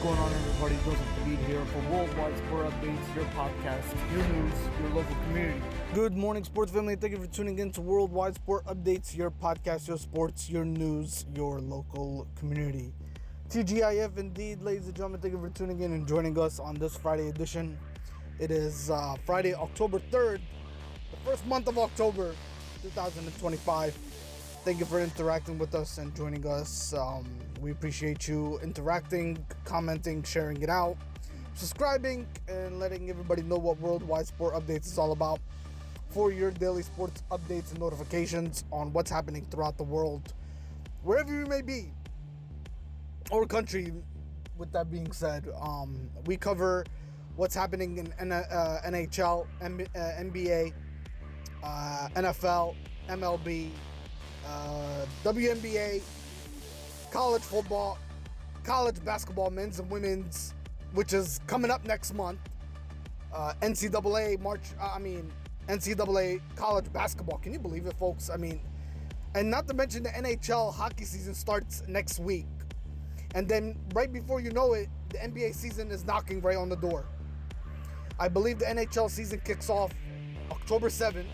going on, everybody? Joseph David here for Worldwide Sport Updates, your podcast, your news, your local community. Good morning, sports family. Thank you for tuning in to Worldwide Sport Updates, your podcast, your sports, your news, your local community. TGIF indeed, ladies and gentlemen. Thank you for tuning in and joining us on this Friday edition. It is Friday, October 3rd, the first month of October 2025. Thank you for interacting with us and joining us. We appreciate you interacting, commenting, sharing it out, subscribing, and letting everybody know what Worldwide Sport Updates is all about for your daily sports updates and notifications on what's happening throughout the world, wherever you may be, or country. With that being said, we cover what's happening in NHL, NBA, NFL, MLB, WNBA, college football, college basketball, men's and women's, which is coming up next month. NCAA college basketball. Can you believe it, folks? And not to mention the NHL hockey season starts next week. And then right before you know it, the NBA season is knocking right on the door. I believe the NHL season kicks off October 7th,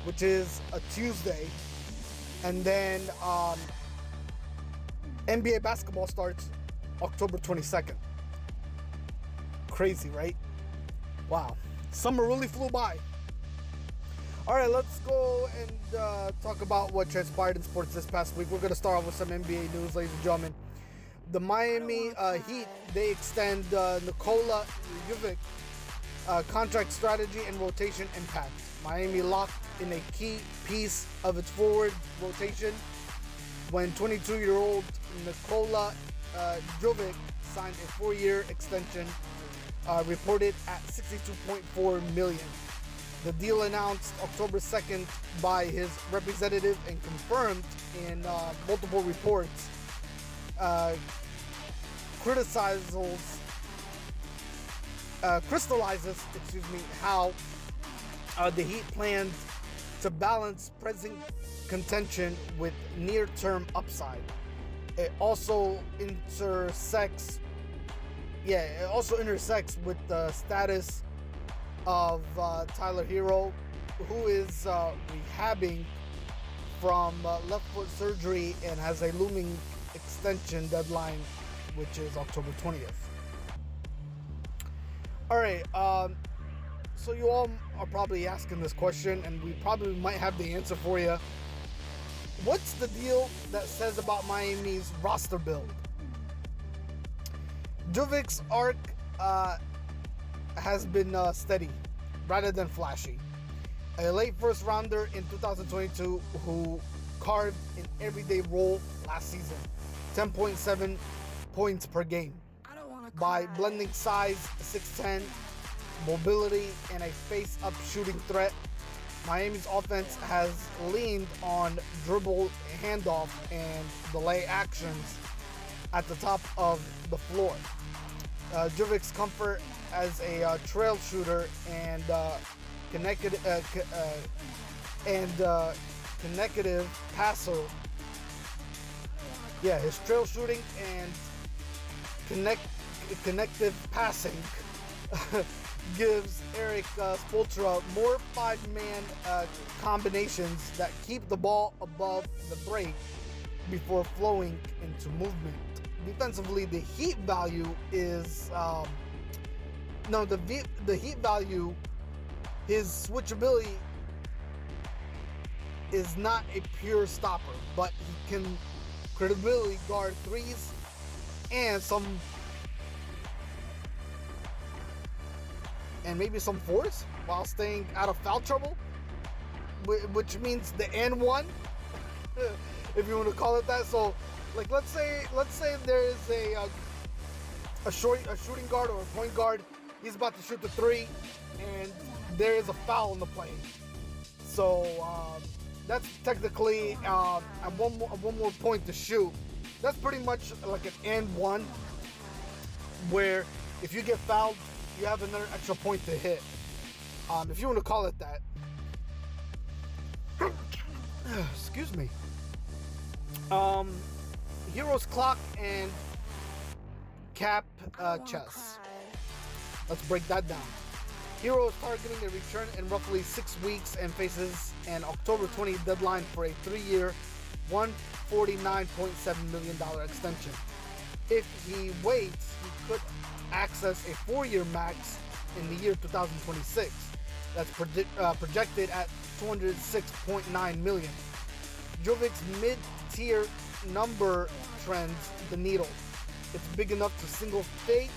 which is a Tuesday. And then NBA basketball starts October 22nd. Crazy, right? Wow. Summer really flew by. All right, let's go and talk about what transpired in sports this past week. We're going to start off with some NBA news, ladies and gentlemen. The Miami Heat, they extend Nikola Jović contract strategy and rotation impact. Miami locked in a key piece of its forward rotation when 22-year-old Nikola Jović signed a 4-year extension reported at $62.4 million. The deal announced October 2nd by his representative and confirmed in multiple reports crystallizes how the Heat plans to balance present contention with near-term upside. It also intersects with the status of Tyler Herro, who is rehabbing from left foot surgery and has a looming extension deadline, which is October 20th. All right, so you all are probably asking this question, and we probably might have the answer for you. What's the deal that says about Miami's roster build? Jovic's arc has been steady rather than flashy. A late first rounder in 2022 who carved an everyday role last season, 10.7 points per game, by blending size, 6'10", mobility, and a face-up shooting threat. Miami's offense has leaned on dribble, handoff, and delay actions at the top of the floor. Jovic's comfort as a trail shooter and connective passer. Yeah, his trail shooting and connective passing gives Erik Spoelstra more five-man combinations that keep the ball above the break before flowing into movement. Defensively, the Heat value is the Heat value, his switchability is not a pure stopper, but he can credibly guard threes and maybe some fours while staying out of foul trouble, which means the and one, if you want to call it that. So, like, let's say there is a shooting guard or a point guard. He's about to shoot the three, and there is a foul in the play. So that's technically one more point to shoot. That's pretty much like an and one, where if you get fouled, you have another extra point to hit. If you want to call it that. Excuse me. Herro's clock and Recap chess. Let's break that down. Herro is targeting a return in roughly 6 weeks and faces an October 20th deadline for a 3-year, $149.7 million extension. If he waits, he could access a 4-year max in the year 2026. That's projected at $206.9 million. Jovic's mid-tier number trends the needle. It's big enough to single fate,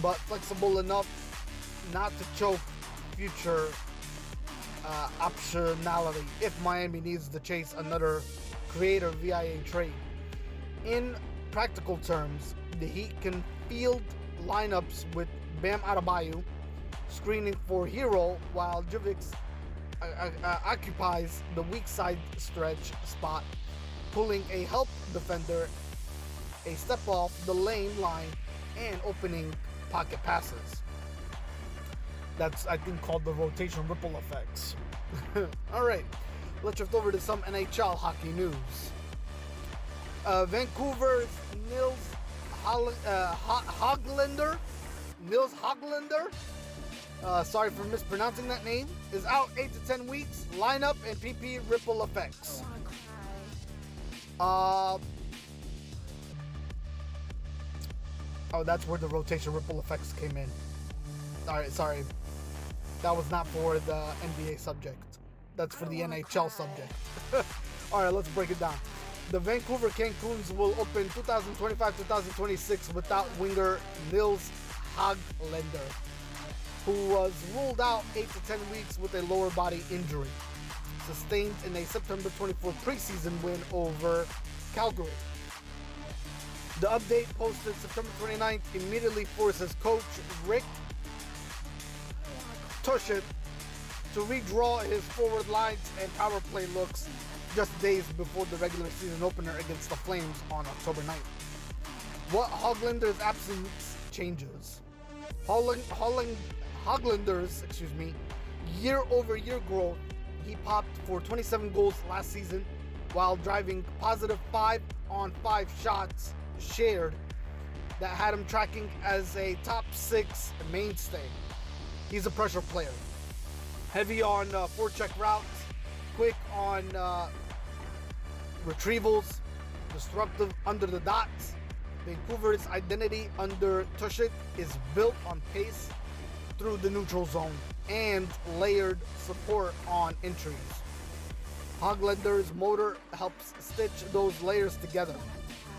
but flexible enough not to choke future optionality if Miami needs to chase another creator via a trade. In practical terms, the Heat can field lineups with Bam Adebayo screening for Herro while Jović occupies the weak side stretch spot, pulling a help defender, a step off the lane line, and opening pocket passes. That's, I think, called the rotation ripple effects. Alright, let's shift over to some NHL hockey news. Vancouver's Nils Hoglander, sorry for mispronouncing that name, is out 8 to 10 weeks. Lineup and PP ripple effects. Oh, that's where the rotation ripple effects came in. Alright, sorry. That was not for the NBA subject. That's for the NHL subject. Alright, let's break it down. The Vancouver Canucks will open 2025-2026 without winger Nils Hoglander, who was ruled out 8 to 10 weeks with a lower body injury, sustained in a September 24 preseason win over Calgary. The update posted September 29th immediately forces coach Rick Tushit to redraw his forward lines and power play looks just days before the regular season opener against the Flames on October 9th. What Hoglander's absence changes. Hoglander's year-over-year growth, he popped for 27 goals last season while driving positive 5-on-5 shots shared that had him tracking as a top 6 mainstay. He's a pressure player. Heavy on forecheck routes, quick on retrievals, disruptive under the dots. Vancouver's identity under Tushit is built on pace through the neutral zone and layered support on entries. Hoglander's motor helps stitch those layers together,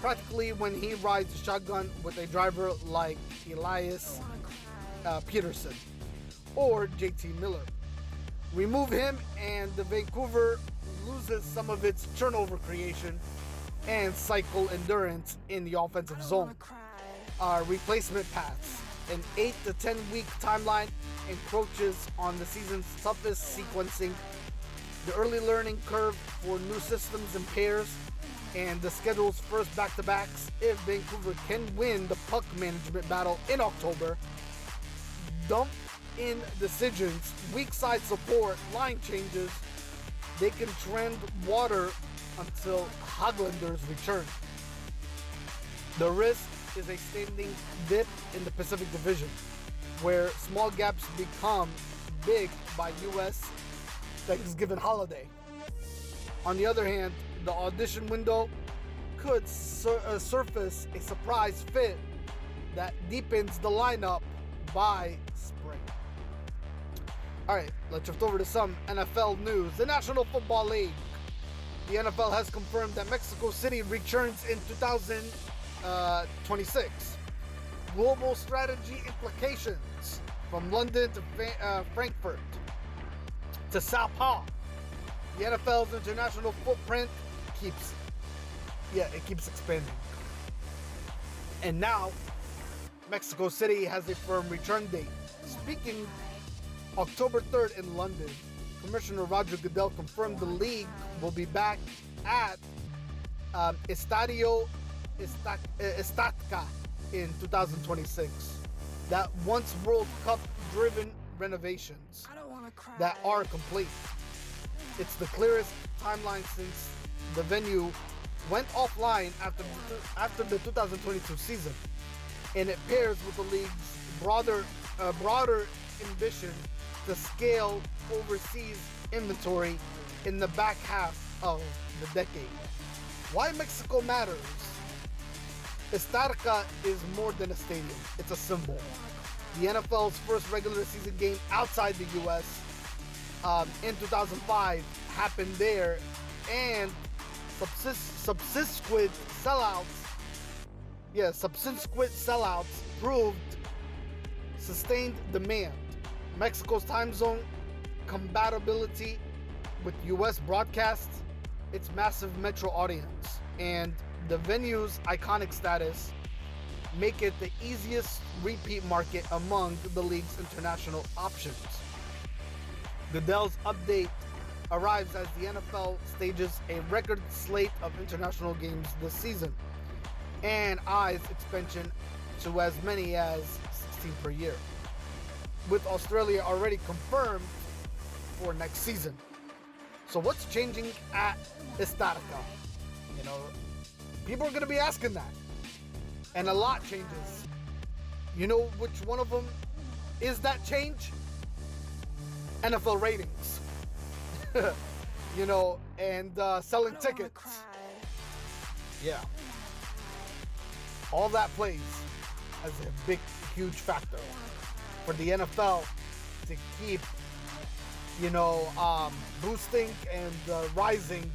practically when he rides shotgun with a driver like Elias Peterson or JT Miller. Remove him and the Vancouver loses some of its turnover creation and cycle endurance in the offensive zone. Replacement paths. An 8 to 10 week timeline encroaches on the season's toughest sequencing. The early learning curve for new systems and pairs, and the schedule's first back-to-backs if Vancouver can win the puck management battle in October. Dump in decisions, weak side support, line changes. They can trend water until Hoglander's return. The risk is a standing dip in the Pacific Division, where small gaps become big by U.S. Thanksgiving holiday. On the other hand, the audition window could surface a surprise fit that deepens the lineup by spring. Alright, let's shift over to some NFL news. The National Football League. The NFL has confirmed that Mexico City returns in 2026. Global strategy implications from London to Frankfurt to Sao Paulo. The NFL's international footprint keeps expanding. And now, Mexico City has a firm return date. Speaking October 3rd in London, Commissioner Roger Goodell confirmed the league will be back at Estadio Estatka in 2026. That once World Cup driven renovations that are complete. It's the clearest timeline since the venue went offline after the 2022 season, and it pairs with the league's broader ambition to scale overseas inventory in the back half of the decade. Why Mexico matters? Estaca is more than a stadium. It's a symbol. The NFL's first regular season game outside the U.S. In 2005 happened there, and subsequent sellouts proved sustained demand. Mexico's time zone compatibility with U.S. broadcasts, its massive metro audience, and the venue's iconic status make it the easiest repeat market among the league's international options. Goodell's update arrives as the NFL stages a record slate of international games this season and eyes expansion to as many as 16 per year, with Australia already confirmed for next season. So what's changing at Estaca? People are going to be asking that. And a lot changes. You know which one of them is that change? NFL ratings. And selling tickets. Yeah. All that plays as a big, huge factor for the NFL to keep, boosting and rising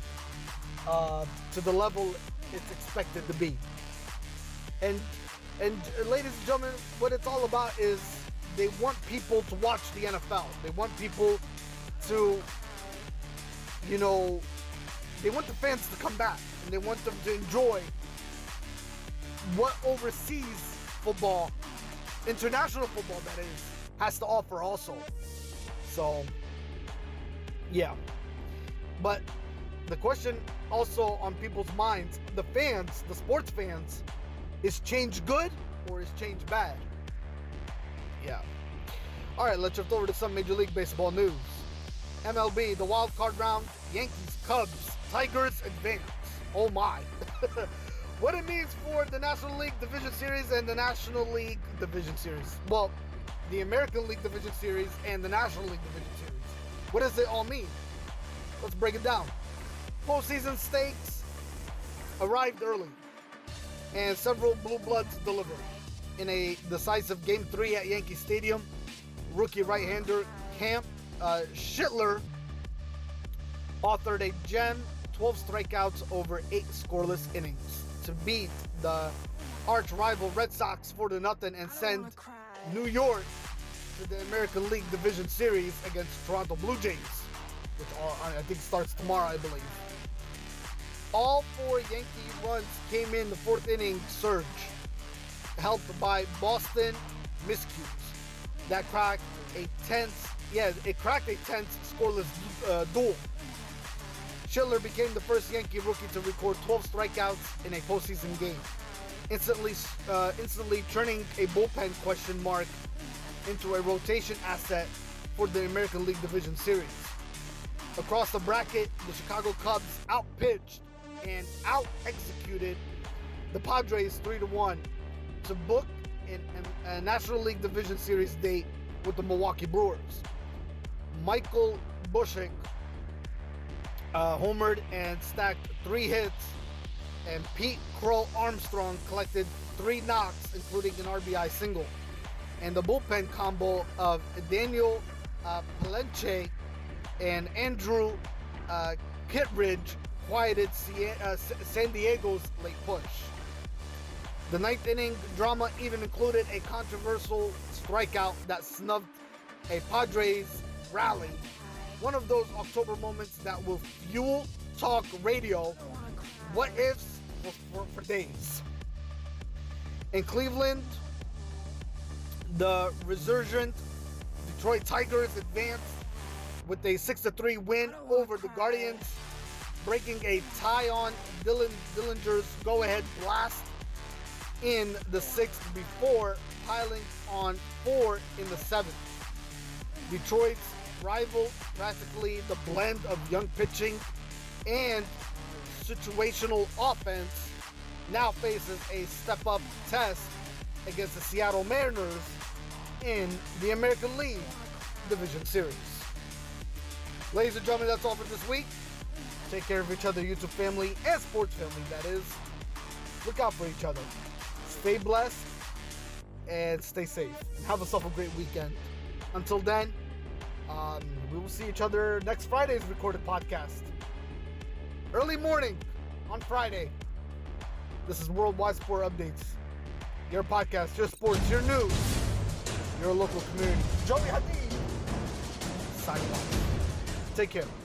to the level it's expected to be. And ladies and gentlemen, what it's all about is they want people to watch the NFL. They want people to, they want the fans to come back, and they want them to enjoy what overseas football, international football that is, has to offer also. So, yeah. But the question also on people's minds, the fans, the sports fans, is change good or is change bad? Yeah. All right, let's shift over to some Major League Baseball news. MLB, the wild card round, Yankees, Cubs, Tigers advance. Oh my. What it means for the National League Division Series and the National League Division Series. Well, the American League Division Series and the National League Division Series. What does it all mean? Let's break it down. Postseason stakes arrived early, and several Blue Bloods delivered. In a decisive Game 3 at Yankee Stadium, rookie right-hander Camp Schittler authored a gem, 12 strikeouts over 8 scoreless innings to beat the arch-rival Red Sox 4-0 and send New York to the American League Division Series against Toronto Blue Jays, which I think starts tomorrow, I believe. All 4 Yankee runs came in the 4th inning surge, helped by Boston miscues that cracked a tense scoreless duel. Schiller became the first Yankee rookie to record 12 strikeouts in a postseason game, instantly turning a bullpen question mark into a rotation asset for the American League Division Series. Across the bracket, the Chicago Cubs outpitched and out-executed the Padres 3-1 to book a National League Division Series date with the Milwaukee Brewers. Michael Buschek homered and stacked 3 hits, and Pete Crow Armstrong collected 3 knocks, including an RBI single. And the bullpen combo of Daniel Palenche and Andrew Kittredge quieted San Diego's late push. The 9th inning drama even included a controversial strikeout that snubbed a Padres rally. One of those October moments that will fuel talk radio what ifs for days. In Cleveland, the resurgent Detroit Tigers advanced with a 6-3 win over the Guardians, breaking a tie on Dillinger's go-ahead blast in the 6th before piling on 4 in the 7th. Detroit's rival, practically the blend of young pitching and situational offense now faces a step-up test against the Seattle Mariners in the American League Division Series. Ladies and gentlemen, that's all for this week. Take care of each other, YouTube family, and sports family, that is. Look out for each other. Stay blessed and stay safe. And have yourself a great weekend. Until then, we will see each other next Friday's recorded podcast. Early morning on Friday. This is Worldwide Sport Updates. Your podcast, your sports, your news, your local community. Joey Hadid signing off. Take care.